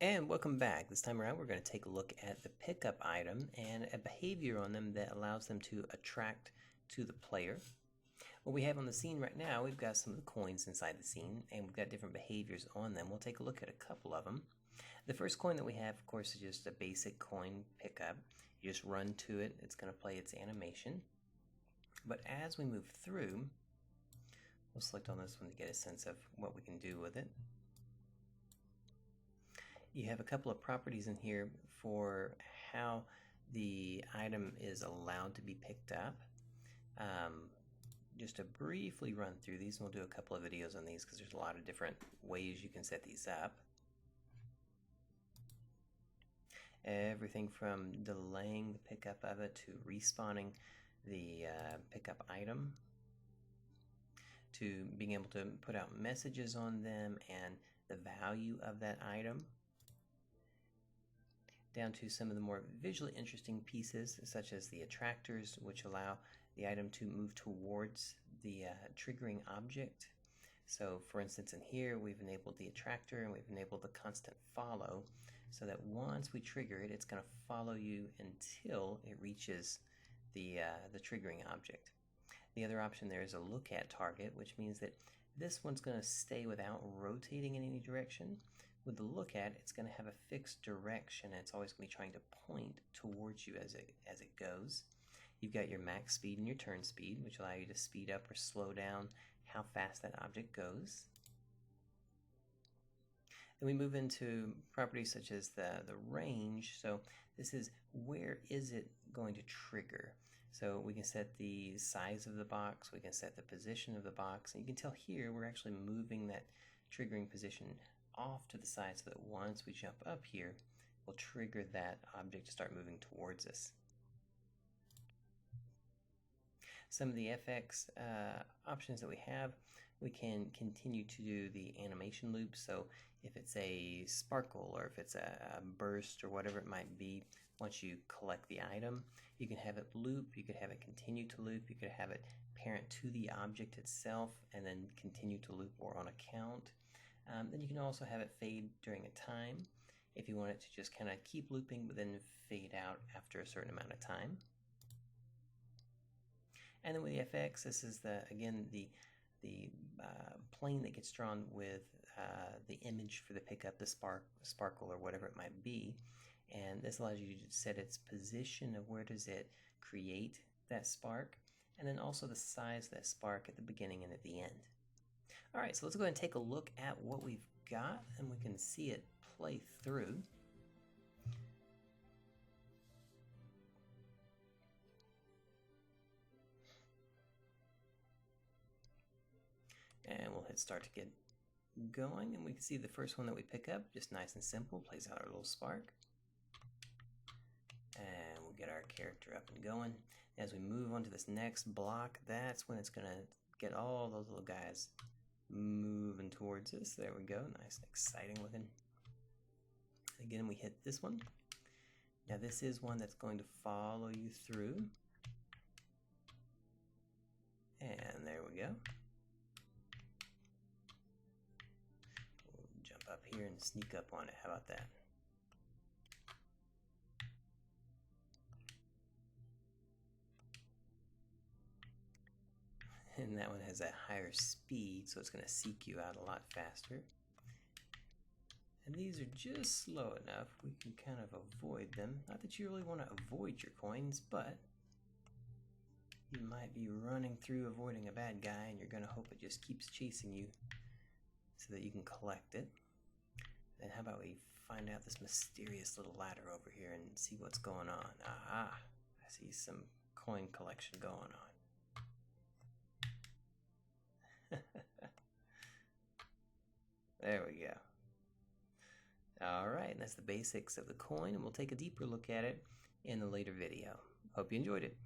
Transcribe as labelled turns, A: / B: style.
A: And welcome back. This time around we're going to take a look at the pickup item and a behavior on them that allows them to attract to the player. What we have on the scene right now, we've got some of the coins inside the scene and we've got different behaviors on them. We'll take a look at a couple of them. The first coin that we have, of course, is just a basic coin pickup. You just run to it, it's going to play its animation. But as we move through, we'll select on this one to get a sense of what we can do with it. You have a couple of properties in here for how the item is allowed to be picked up. Just to briefly run through these, and we'll do a couple of videos on these because there's a lot of different ways you can set these up. Everything from delaying the pickup of it to respawning the pickup item, to being able to put out messages on them and the value of that item, down to some of the more visually interesting pieces such as the attractors, which allow the item to move towards the triggering object. So for instance, in here we've enabled the attractor and we've enabled the constant follow, so that once we trigger it, it's going to follow you until it reaches the triggering object. The other option there is a look at target, which means that this one's going to stay without rotating in any direction. With the look at, it's going to have a fixed direction and it's always going to be trying to point towards you as it goes. You've got your max speed and your turn speed, which allow you to speed up or slow down how fast that object goes. Then we move into properties such as the range. So this is where is it going to trigger. So we can set the size of the box, we can set the position of the box, and you can tell here we're actually moving that triggering position off to the side so that once we jump up here, we'll trigger that object to start moving towards us. Some of the FX options that we have, we can continue to do the animation loop. So if it's a sparkle or if it's a burst or whatever it might be, once you collect the item, you can have it loop, you could have it continue to loop, you could have it parent to the object itself and then continue to loop or on a count. Then you can also have it fade during a time if you want it to just kind of keep looping but then fade out after a certain amount of time. And then with the FX, this is again the plane that gets drawn with the image for the pickup, the sparkle or whatever it might be. And this allows you to set its position of where does it create that spark, and then also the size of that spark at the beginning and at the end. Alright, so let's go ahead and take a look at what we've got and we can see it play through. And we'll hit start to get going, and we can see the first one that we pick up, just nice and simple, plays out our little spark. And we'll get our character up and going. As we move on to this next block, that's when it's going to get all those little guys moving towards us. There we go, nice and exciting looking. Again, we hit this one. Now this is one that's going to follow you through. And there we go. We'll jump up here and sneak up on it. How about that? And that one has a higher speed, so it's going to seek you out a lot faster. And these are just slow enough, we can kind of avoid them. Not that you really want to avoid your coins, but you might be running through avoiding a bad guy and you're going to hope it just keeps chasing you so that you can collect it. Then how about we find out this mysterious little ladder over here and see what's going on. Aha! I see some coin collection going on. There we go. Alright, that's the basics of the coin, and we'll take a deeper look at it in a later video. Hope you enjoyed it.